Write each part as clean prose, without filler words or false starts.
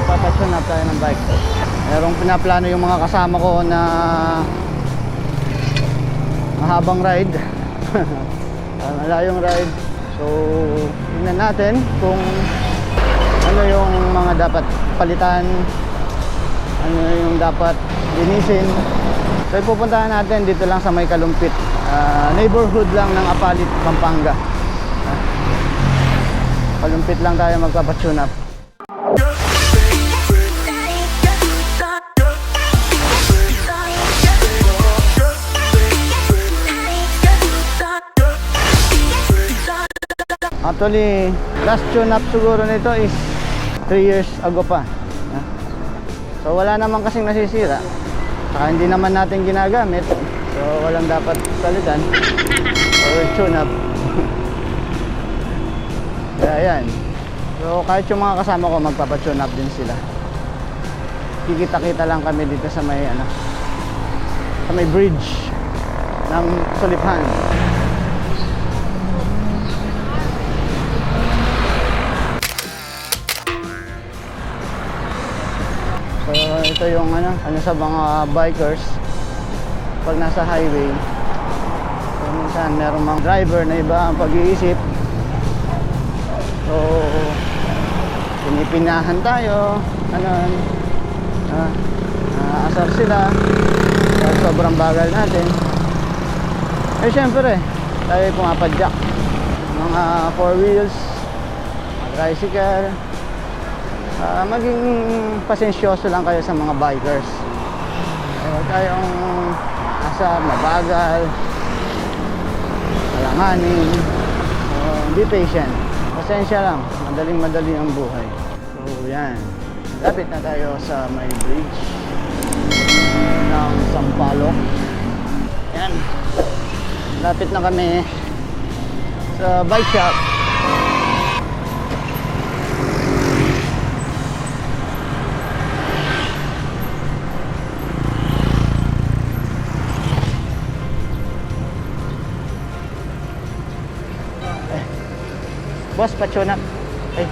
magpapatune up tayo ng bike. Merong pinaplano yung mga kasama ko na mahabang ride. Malayong ride. So tingnan natin kung ano yung mga dapat palitan, ano yung dapat linisin. So ipupuntahan natin dito lang sa may Kalumpit, neighborhood lang ng Apalit, Pampanga. Kalumpit lang tayo magpapatune up. Actually, last tune up siguro nito is 3 years ago pa. So wala naman kasing nasisira. Saka hindi naman natin ginagamit. So walang dapat salitan. So tune up. Kaya yan. So kahit yung mga kasama ko magpapa-tune up din sila. Kikita-kita lang kami dito sa may sa may bridge ng Suliphan. So ito yung ano sa mga bikers pag nasa highway. So minsan merong mga driver na iba ang pag-iisip. So pinipinahan tayo, asar sila dahil sobrang bagal natin. Eh syempre tayo pumapadyak, mga 4 wheels, tricycle. Maging pasensyoso lang kayo sa mga bikers. Huwag kayong asar, mabagal, alanganin. Be patient. Pasensya lang, madaling-madali ang buhay. So yan, lapit na tayo sa may bridge ng Sampaloc. Yan, lapit na kami sa bike shop. Boss, pa-tune up. Ay.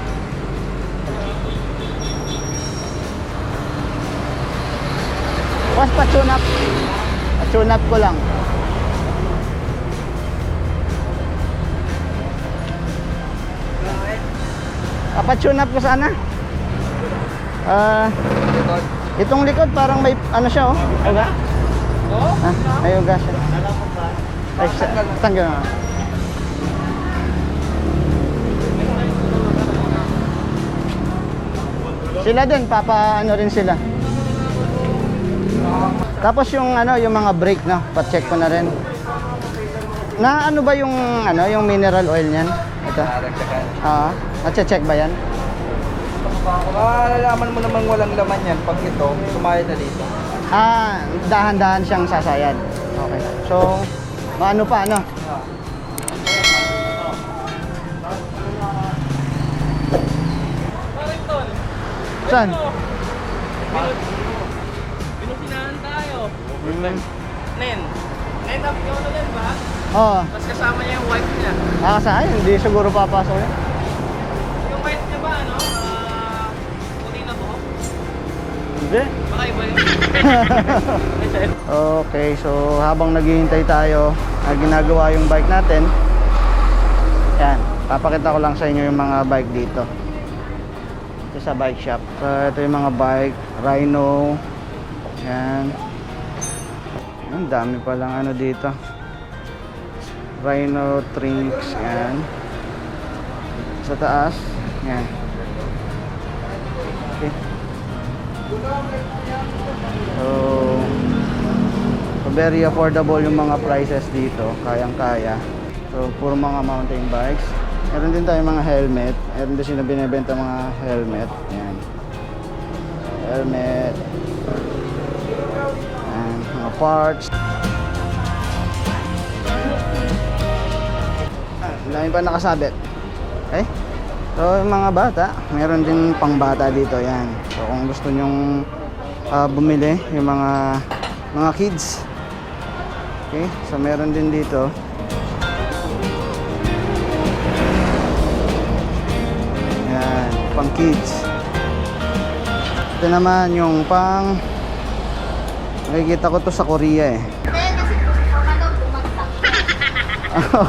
Boss, pa-tune up. Pa-tune up ko lang. Pa-tune up ko sana. Itong likod parang may ano siya, oh. Uga? Oo? May uga siya. Ay, tanggal na. Sila din, ano rin sila. Tapos yung yung mga brake, no, pa-check ko na rin. Na ano ba yung yung mineral oil niyan? Ito. At-check ba yan? Malalaman mo naman walang laman yan pag ito, sumayad na dito. Dahan-dahan siyang sasayad. Okay. So, ano pa, ano? Saan? Binusinahan tayo. Nen up yung ano din ba? Oo. Tapos kasama niya yung wife niya. Saan? Hindi siguro papasok yan. Yung wife niya ba, ano? Puti na buhok? Hindi. Baka iba yun. Okay, so habang naghihintay tayo, ginagawa yung bike natin. Yan, papakita ko lang sa inyo yung mga bike dito. Ito sa bike shop. So ito yung mga bike, Rhino. Yan. Ang dami palang ano dito. Rhino Trinks, yan. Sa taas, yan. Okay. So very affordable yung mga prices dito, kayang-kaya. So puro mga mountain bikes. Meron din tayong mga helmet. Meron din sila binibenta mga helmet. Yan. Helmet. Yan. Mga parts. Dami pa nakasabit. Okay? So yung mga bata, meron din pang bata dito. Yan. So kung gusto nyong bumili, yung mga kids. Okay? So meron din dito. Pang kids. Ito naman yung pang nakikita ko to sa Korea eh. Hindi, kasi kung ano, bumagsak.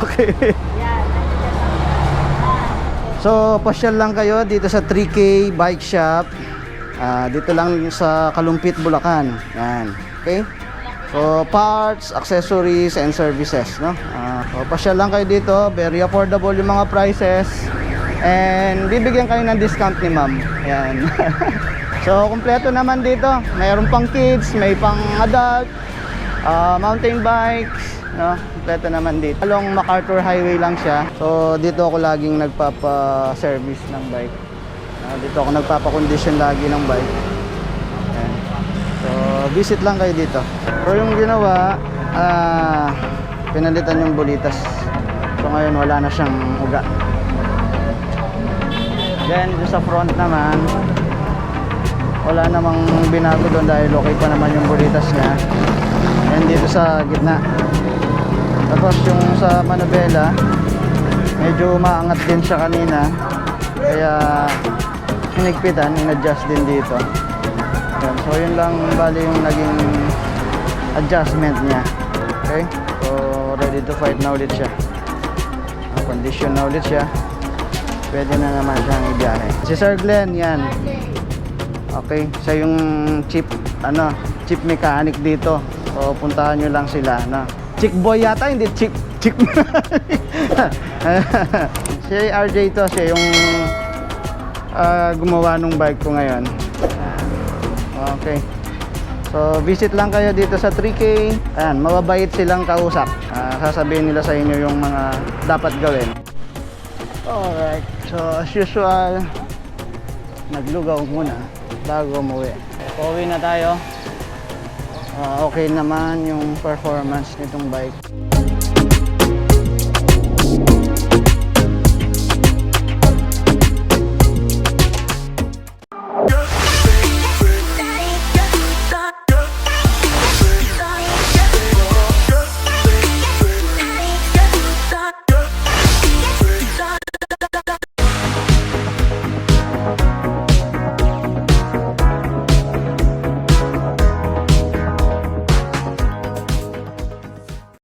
Okay. Yan. So, pasyal lang kayo dito sa 3K Bike Shop. Dito lang sa Kalumpit, Bulacan. Yan. Okay? So, parts, accessories, and services, no? So, pasyal lang kayo dito. Very affordable yung mga prices. And bibigyan kayo ng discount ni ma'am. Yan. So, kumpleto naman dito. Mayroon pang kids, may pang adult, mountain bikes, no? Kumpleto naman dito. Along MacArthur Highway lang siya. So, dito ako laging nagpapa-service ng bike. Dito ako nagpapa-condition lagi ng bike. Ayan. So, visit lang kayo dito. So, yung ginawa, pinalitan yung bulitas. So, ngayon wala na siyang uga. Then, sa front naman, wala namang binago doon dahil okay pa naman yung bulitas niya. And dito sa gitna. Tapos yung sa manubela, medyo maangat din siya kanina. Kaya hinigpitan, in-adjust din dito. Yan. So yun lang bali yung naging adjustment niya. Okay? So ready to fight na ulit siya. Condition na ulit siya. Pwede na naman siyang ibiyahe. Si Sir Glenn, yan. Okay, siya yung chief mechanic dito. So puntahan nyo lang sila, no. Chick boy yata, hindi chick si RJ to, siya yung gumawa nung bike ko ngayon. Okay. So visit lang kayo dito sa 3K. Ayan, mababait silang kausap. Sasabihin nila sa inyo yung mga dapat gawin. Alright, so as usual, naglugaw muna bago umuwi. Pauwi na tayo. Okay naman yung performance nitong bike.